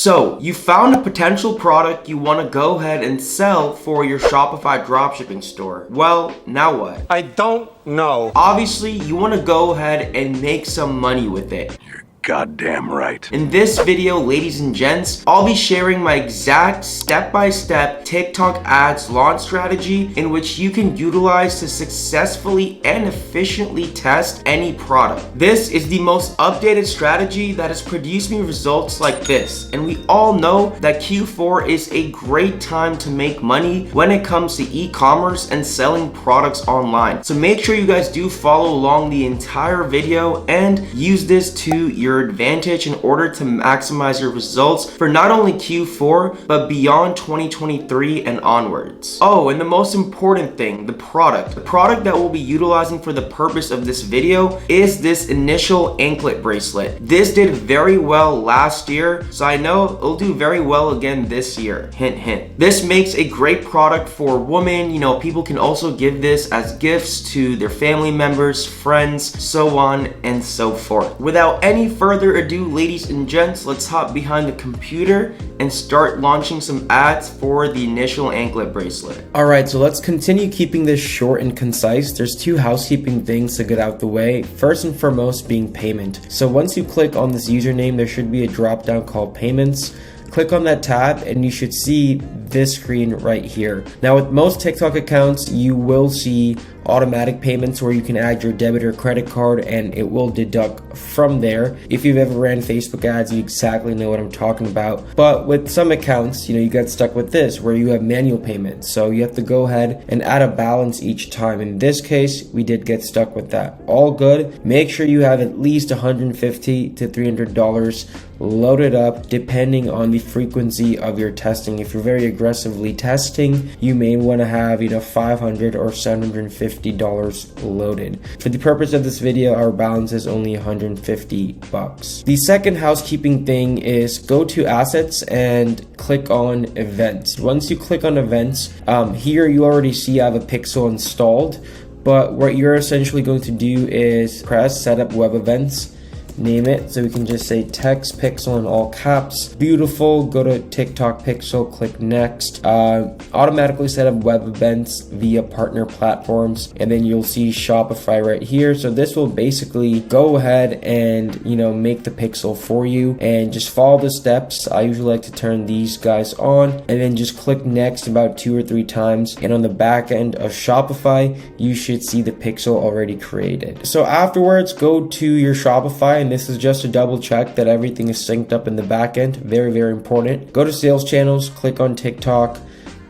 So you found a potential product you want to go ahead and sell for your Shopify dropshipping store. Well, now what? I don't know. Obviously, you want to go ahead and make some money with it. Goddamn right. In this video, ladies and gents, I'll be sharing my exact step-by-step TikTok ads launch strategy in which you can utilize to successfully and efficiently test any product. This is the most updated strategy that has produced me results like this. And we all know that Q4 is a great time to make money when it comes to e-commerce and selling products online. So make sure you guys do follow along the entire video and use this to your advantage in order to maximize your results for not only Q4 but beyond 2023 and onwards. Oh, and the most important thing, the product that we'll be utilizing for the purpose of this video is this initial anklet bracelet. This did very well last year, so I know it'll do very well again this year. Hint hint. This makes a great product for women. You know, people can also give this as gifts to their family members, friends, so on and so forth. Without any further ado, ladies and gents, let's hop behind the computer and start launching some ads for the initial anklet bracelet. All right, so let's continue keeping this short and concise. There's two housekeeping things to get out the way. First and foremost being payment. So once you click on this username, there should be a drop down called payments. Click on that tab and you should see this screen right here. Now with most TikTok accounts, you will see automatic payments where you can add your debit or credit card and it will deduct from there. If you've ever ran Facebook ads, you exactly know what I'm talking about. But with some accounts, you get stuck with this where you have manual payments. So you have to go ahead and add a balance each time. In this case, we did get stuck with that. All good. Make sure you have at least $150 to $300 loaded up depending on the frequency of your testing. If you're very aggressively testing, you may want to have $500 or $750 loaded. For the purpose of this video, our balance is only $150. The second housekeeping thing is go to assets and click on events. Once you click on events, here you already see I have a pixel installed, but what you're essentially going to do is press setup web events, name it, so we can just say text pixel in all caps. Beautiful. Go to TikTok pixel, click next. Automatically set up web events via partner platforms, and then you'll see Shopify right here. So this will basically go ahead and make the pixel for you, and just follow the steps. I usually like to turn these guys on and then just click next about 2 or 3 times, and on the back end of Shopify you should see the pixel already created. So afterwards, go to your Shopify, and this is just to double check that everything is synced up in the back end. Very, very important. Go to sales channels, click on TikTok,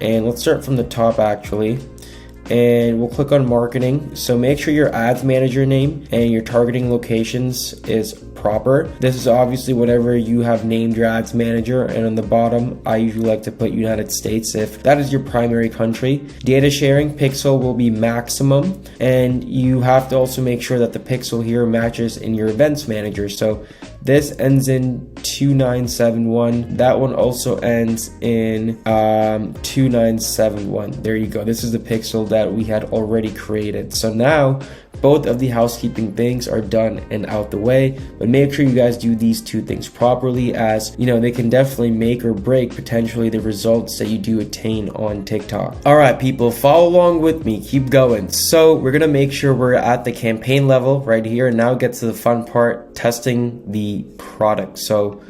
and let's start from the top actually. And we'll click on marketing. So make sure your ads manager name and your targeting locations is proper. This is obviously whatever you have named your ads manager, and on the bottom I usually like to put United States if that is your primary country. Data sharing pixel will be maximum, and you have to also make sure that the pixel here matches in your events manager. So this ends in 2971. That one also ends in 2971. There you go. This is the pixel that we had already created. So now both of the housekeeping things are done and out the way, but make sure you guys do these two things properly, as they can definitely make or break potentially the results that you do attain on TikTok. All right, people, follow along with me, keep going. So we're gonna make sure we're at the campaign level right here, and now it gets to the fun part, testing the product. So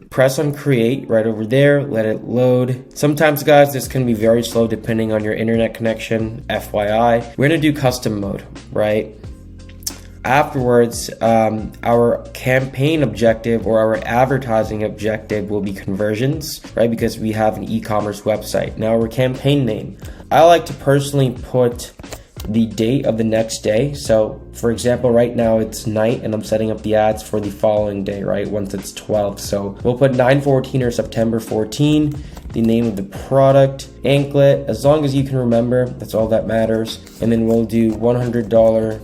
press on create right over there, let it load. Sometimes guys, this can be very slow depending on your internet connection, FYI. We're gonna do custom mode, right? Afterwards, our campaign objective or our advertising objective will be conversions, right? Because we have an e-commerce website. Now our campaign name, I like to personally put the date of the next day. So for example, right now it's night and I'm setting up the ads for the following day, right? Once it's 12. So we'll put 9/14 or September 14, the name of the product, anklet, as long as you can remember, that's all that matters. And then we'll do $100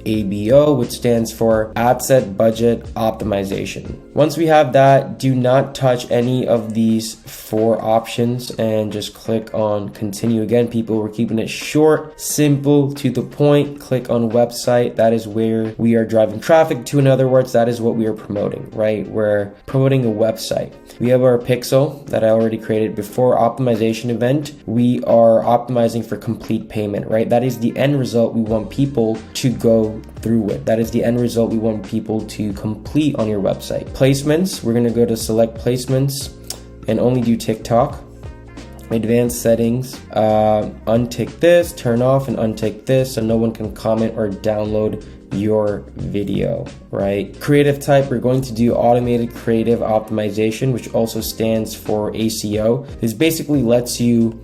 ABO, which stands for Ad Set Budget Optimization. Once we have that, do not touch any of these 4 options and just click on continue. Again, people, we're keeping it short, simple, to the point. Click on website. That is where we are driving traffic to. In other words, that is what we are promoting, right? We're promoting a website. We have our pixel that I already created before. Optimization event. We are optimizing for complete payment, right? That is the end result we want people to go through with. That is the end result we want people to complete on your website. Placements. We're going to go to select placements and only do TikTok. Advanced settings, untick this, turn off and untick this so no one can comment or download your video, right? Creative type, we're going to do automated creative optimization, which also stands for ACO. This basically lets you,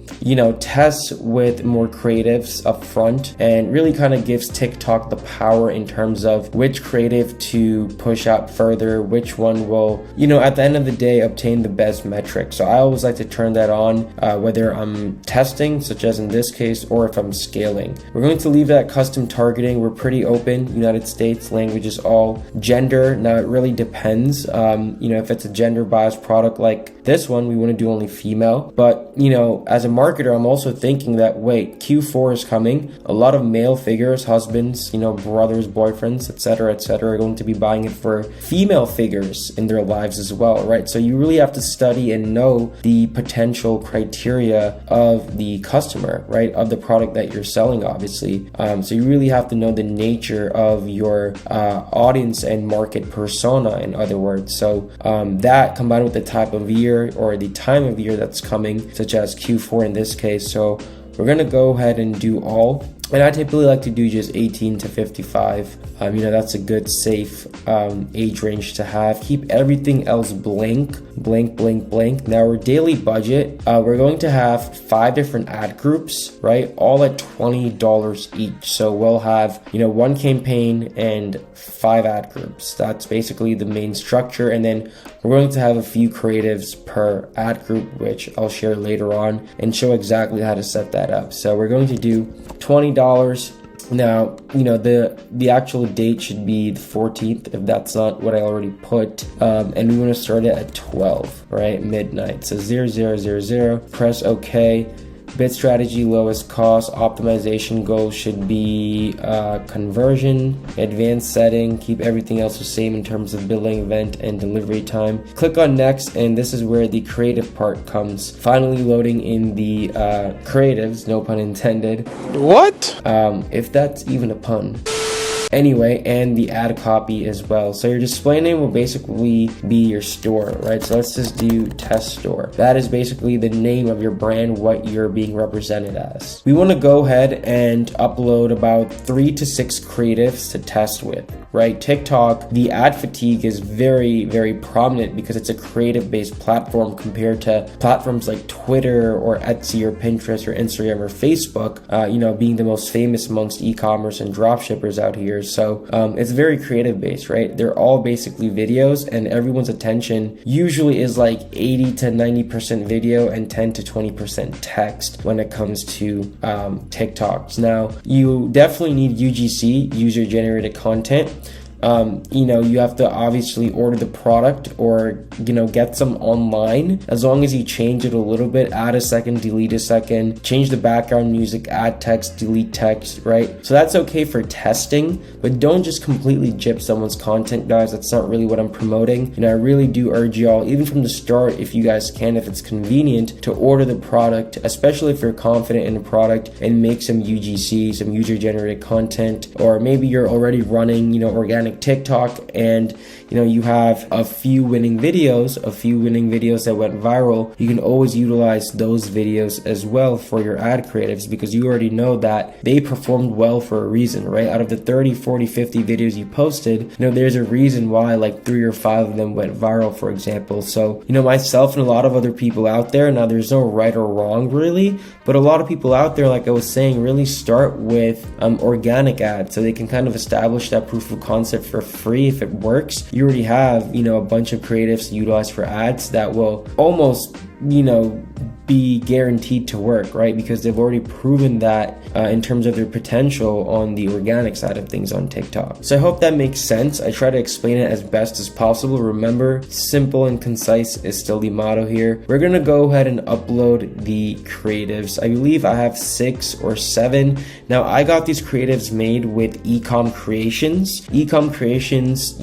test with more creatives up front and really kind of gives TikTok the power in terms of which creative to push out further, which one will, at the end of the day, obtain the best metrics. So I always like to turn that on, whether I'm testing, such as in this case, or if I'm scaling. We're going to leave that custom targeting. We're pretty open. United States, languages, all. Gender, now it really depends. If it's a gender biased product like this one, we want to do only female. But, as a marketer, I'm also thinking that, wait, Q4 is coming. A lot of male figures, husbands, brothers, boyfriends, etc., are going to be buying it for female figures in their lives as well, right? So you really have to study and know the potential criteria of the customer, right? Of the product that you're selling, obviously. So you really have to know the nature of your audience and market persona, in other words. So that combined with the type of year or the time of year that's coming, such as Q4 in this case. So we're going to go ahead and do all. And I typically like to do just 18 to 55. That's a good safe age range to have. Keep everything else blank. Now our daily budget, we're going to have 5 different ad groups, right? All at $20 each. So we'll have, one campaign and 5 ad groups. That's basically the main structure. And then we're going to have a few creatives per ad group, which I'll share later on and show exactly how to set that up. So we're going to do $20. Now, the actual date should be the 14th, if that's not what I already put. And we want to start it at 12, right? Midnight. So 0000, press OK. Bid strategy, lowest cost. Optimization goal should be conversion. Advanced setting, keep everything else the same in terms of billing, event, and delivery time. Click on next, and this is where the creative part comes. Finally loading in the creatives, no pun intended. What? If that's even a pun. Anyway, and the ad copy as well. So your display name will basically be your store, right? So let's just do test store. That is basically the name of your brand, what you're being represented as. We want to go ahead and upload about 3 to 6 creatives to test with, right? TikTok, the ad fatigue is very, very prominent because it's a creative based platform compared to platforms like Twitter or Etsy or Pinterest or Instagram or Facebook, being the most famous amongst e-commerce and dropshippers out here. So it's very creative based, right? They're all basically videos, and everyone's attention usually is like 80 to 90% video and 10 to 20% text when it comes to TikToks. Now, you definitely need UGC, user generated content. You have to obviously order the product or, get some online. As long as you change it a little bit, add a second, delete a second, change the background music, add text, delete text, right? So that's okay for testing, but don't just completely gyp someone's content, guys. That's not really what I'm promoting. I really do urge y'all, even from the start, if you guys can, if it's convenient, to order the product, especially if you're confident in the product, and make some UGC, some user generated content, or maybe you're already running, organic TikTok and you have a few winning videos that went viral. You can always utilize those videos as well for your ad creatives because you already know that they performed well for a reason, right? Out of the 30, 40, 50 videos you posted, there's a reason why like 3 or 5 of them went viral, for example. So, myself and a lot of other people out there, now there's no right or wrong really, but a lot of people out there, like I was saying, really start with organic ads so they can kind of establish that proof of concept for free. If it works, you already have, a bunch of creatives to utilize for ads that will almost, be guaranteed to work, right? Because they've already proven that in terms of their potential on the organic side of things on TikTok. So I hope that makes sense. I try to explain it as best as possible. Remember, simple and concise is still the motto here. We're gonna go ahead and upload the creatives. I believe I have 6 or 7. Now I got these creatives made with Ecom Creations. Ecom Creations,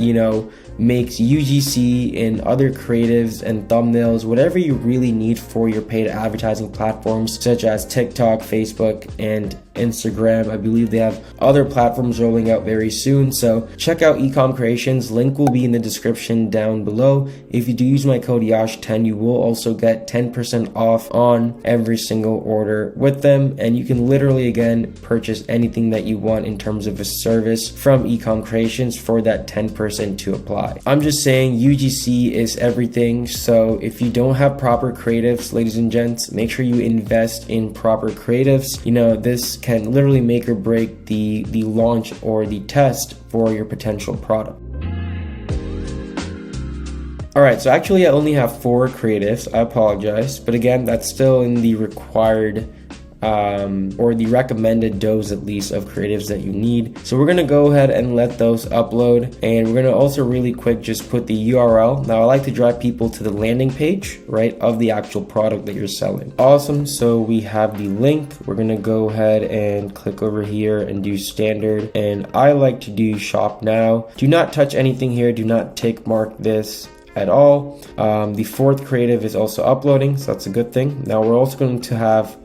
makes UGC and other creatives and thumbnails, whatever you really need for your paid advertising platforms such as TikTok, Facebook, and Instagram. I believe they have other platforms rolling out very soon, so check out Ecom Creations. Link will be in the description down below. If you do use my code Yash10, you will also get 10% off on every single order with them, and you can literally again purchase anything that you want in terms of a service from Ecom Creations for that 10% to apply. I'm just saying UGC is everything, so if you don't have proper creatives, ladies and gents, make sure you invest in proper creatives. This can literally make or break the launch or the test for your potential product. Alright, so actually I only have 4 creatives. I apologize, but again, that's still in the required or the recommended dose at least of creatives that you need. So we're gonna go ahead and let those upload, and we're gonna also really quick just put the URL. Now I like to drive people to the landing page, right, of the actual product that you're selling. Awesome, so we have the link. We're gonna go ahead and click over here and do standard, and I like to do shop now. Do not touch anything here, do not tick mark this at all. The 4th creative is also uploading, so that's a good thing. Now we're also going to have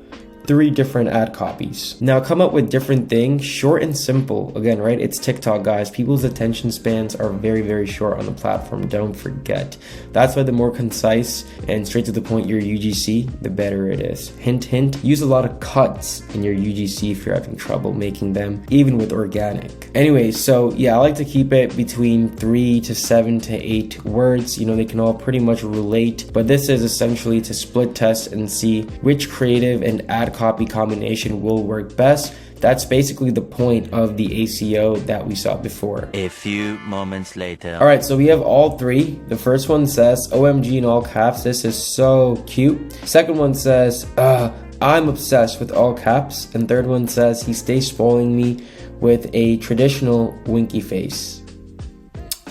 3 different ad copies. Now come up with different things, short and simple. Again, right, it's TikTok, guys. People's attention spans are very, very short on the platform. Don't forget. That's why the more concise and straight to the point your UGC, the better it is. Hint, hint, use a lot of cuts in your UGC if you're having trouble making them, even with organic. Anyway, so yeah, I like to keep it between 3 to 7 to 8 words. They can all pretty much relate, but this is essentially to split test and see which creative and ad copy combination will work best. That's basically the point of the ACO that we saw before. A few moments later. All right, so we have all 3. The first one says, OMG in all caps. This is so cute. Second one says, I'm obsessed with all caps. And third one says, he stays spoiling me with a traditional winky face.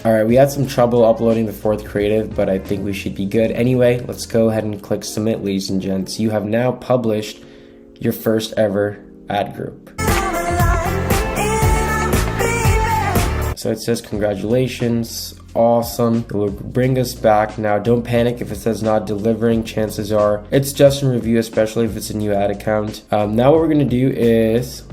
All right, we had some trouble uploading the 4th creative, but I think we should be good. Anyway, let's go ahead and click submit, ladies and gents. You have now published your first ever ad group. So it says congratulations, awesome. It will bring us back. Now don't panic if it says not delivering. Chances are it's just in review, especially if it's a new ad account. Now what we're gonna do is,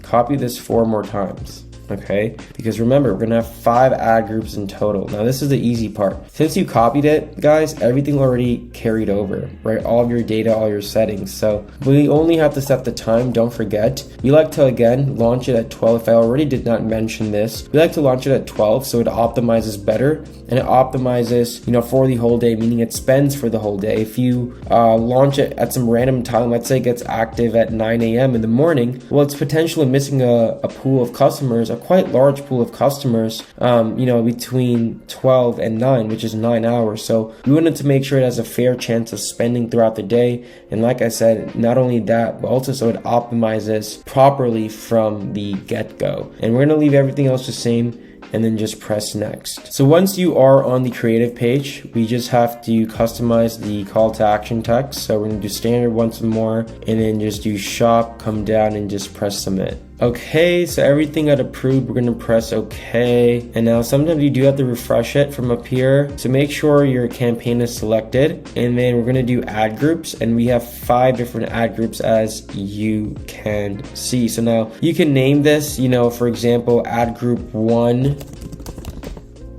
copy this 4 more times. Okay, because remember, we're gonna have 5 ad groups in total. Now this is the easy part. Since you copied it, guys, everything already carried over, right? All of your data, all your settings. So we only have to set the time. Don't forget, we like to again launch it at 12. If I already did not mention this, we like to launch it at 12 so it optimizes better, and it optimizes for the whole day, meaning it spends for the whole day. If you launch it at some random time, let's say it gets active at 9 a.m. in the morning, well, it's potentially missing a pool of customers, a quite large pool of customers, between 12 and 9, which is 9 hours. So we wanted to make sure it has a fair chance of spending throughout the day. And like I said, not only that, but also so it optimizes properly from the get-go. And we're gonna leave everything else the same, and then just press next. So once you are on the creative page, we just have to customize the call to action text. So we're gonna do standard once more, and then just do shop, come down and just press submit. Okay, so everything got approved. We're gonna press okay. And now sometimes you do have to refresh it from up here. So make sure your campaign is selected. And then we're gonna do ad groups. And we have 5 different ad groups as you can see. So now you can name this, for example, ad group 1.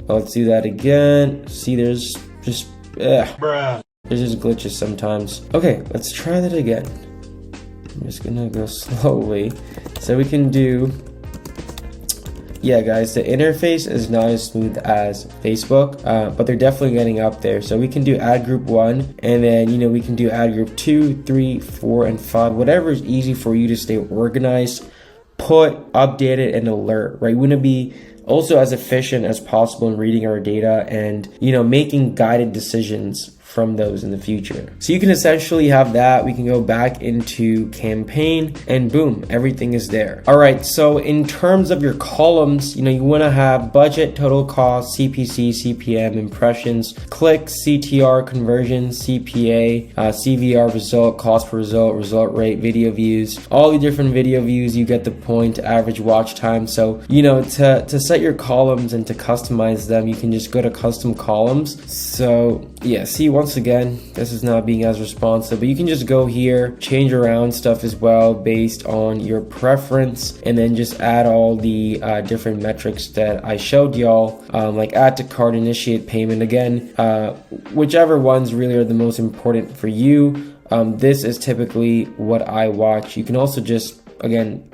Let's do that again. See, there's just, there's just glitches sometimes. Okay, let's try that again. I'm just gonna go slowly. So we can do, yeah guys, the interface is not as smooth as Facebook, but they're definitely getting up there. So we can do ad group 1, and then we can do ad group 2, 3, 4, and 5, whatever is easy for you to stay organized, put, update it, and alert, right? We want to be also as efficient as possible in reading our data and making guided decisions from those in the future. So you can essentially have that. We can go back into campaign and boom, everything is there. All right, so in terms of your columns, you want to have budget, total cost, CPC, CPM, impressions, clicks, CTR, conversions, CPA, CVR, result, cost per result, result rate, video views, all the different video views. You get the point, average watch time. So, to set your columns and to customize them, you can just go to custom columns. So yeah, see, once again, this is not being as responsive, but you can just go here, change around stuff as well based on your preference, and then just add all the different metrics that I showed y'all, like add to cart, initiate payment. Again, whichever ones really are the most important for you. This is typically what I watch. You can also just, again,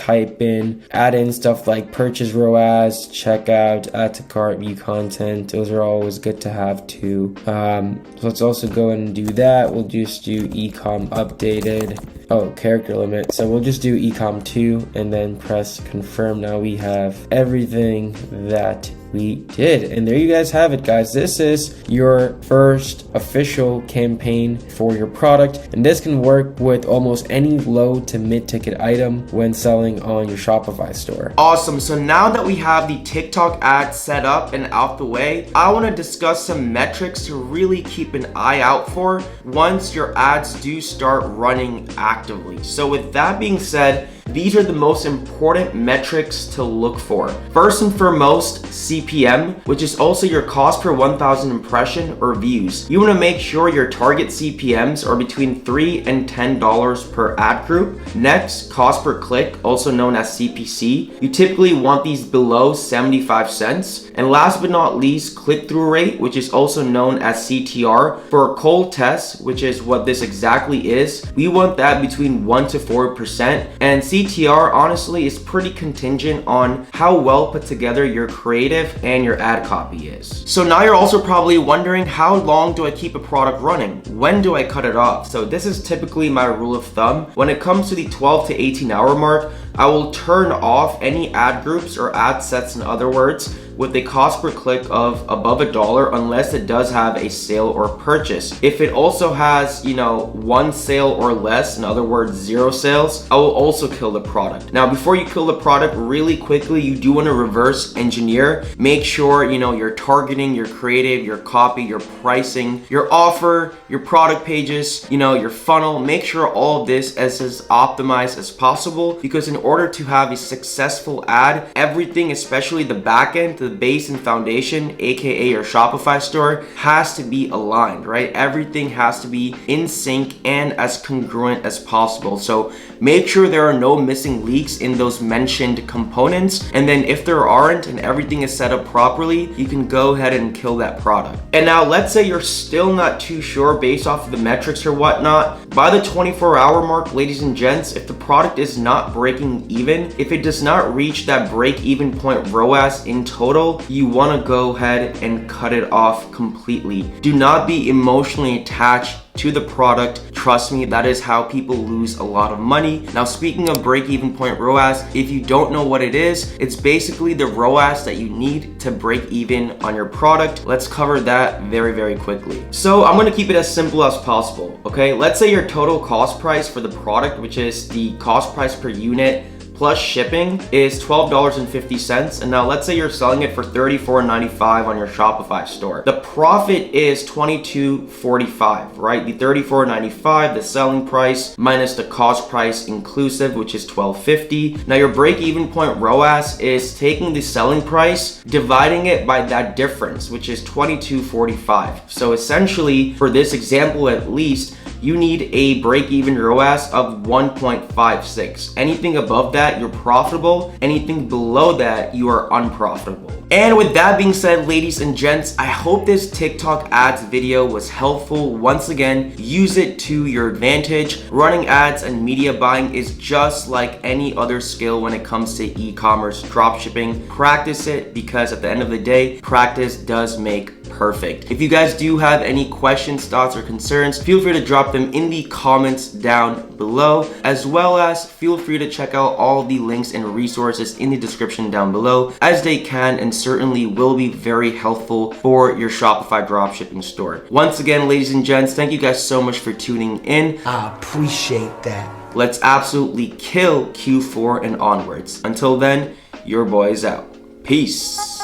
add in stuff like purchase ROAS, checkout, add to cart, view content. Those are always good to have too. So let's also go and do that. We'll just do ecom updated. Oh, character limit. So we'll just do ecom 2 and then press confirm. Now we have everything that we did. And there you guys have it, guys. This is your first official campaign for your product. And this can work with almost any low to mid ticket item when selling on your Shopify store. Awesome. So now that we have the TikTok ad set up and out the way, I want to discuss some metrics to really keep an eye out for once your ads do start running actively. So with that being said, these are the most important metrics to look for. First and foremost, CPM, which is also your cost per 1,000 impression or views. You want to make sure your target CPMs are between $3 and $10 per ad group. Next, cost per click, also known as CPC. You typically want these below 75 cents. And last but not least, click-through rate, which is also known as CTR. For a cold test, which is what this exactly is, we want that between 1 to 4%. And CTR honestly is pretty contingent on how well put together your creative and your ad copy is. So now you're also probably wondering, how long do I keep a product running? When do I cut it off? So this is typically my rule of thumb. When it comes to the 12 to 18 hour mark, I will turn off any ad groups or ad sets, in other words, with a cost per click of above $1 unless it does have a sale or purchase. If it also has, one sale or less, in other words, 0 sales, I will also kill the product. Now, before you kill the product, really quickly, you do want to reverse engineer. Make sure, your targeting, your creative, your copy, your pricing, your offer, your product pages, your funnel. Make sure all of this is as optimized as possible, because in order to have a successful ad, everything, especially the back end, the base and foundation, aka your Shopify store, has to be aligned, right? Everything has to be in sync and as congruent as possible. So make sure there are no missing leaks in those mentioned components. And then if there aren't and everything is set up properly, you can go ahead and kill that product. And now let's say you're still not too sure based off of the metrics or whatnot. By the 24-hour mark, ladies and gents, if the product is not breaking even, if it does not reach that break-even point ROAS in total, you want to go ahead and cut it off completely. Do not be emotionally attached to the product. Trust me, that is how people lose a lot of money. Now, speaking of break-even point ROAS, if you don't know what it is, it's basically the ROAS that you need to break even on your product. Let's cover that very, very quickly. So I'm going to keep it as simple as possible, okay? Let's say your total cost price for the product, which is the cost price per unit plus shipping, is $12.50. And now let's say you're selling it for $34.95 on your Shopify store. The profit is $22.45, right? The $34.95, the selling price minus the cost price inclusive, which is $12.50. Now your break-even point ROAS is taking the selling price, dividing it by that difference, which is $22.45. So essentially, for this example at least, you need a break-even ROAS of 1.56. Anything above that, you're profitable. Anything below that, you are unprofitable. And with that being said, ladies and gents, I hope this TikTok ads video was helpful. Once again, use it to your advantage. Running ads and media buying is just like any other skill when it comes to e-commerce dropshipping. Practice it, because at the end of the day, practice does make perfect. If you guys do have any questions, thoughts, or concerns, feel free to drop them in the comments down below, as well as feel free to check out all the links and resources in the description down below, as they can and certainly will be very helpful for your Shopify dropshipping store. Once again, ladies and gents, thank you guys so much for tuning in. I appreciate that. Let's absolutely kill Q4 and onwards. Until then, your boy's out. Peace.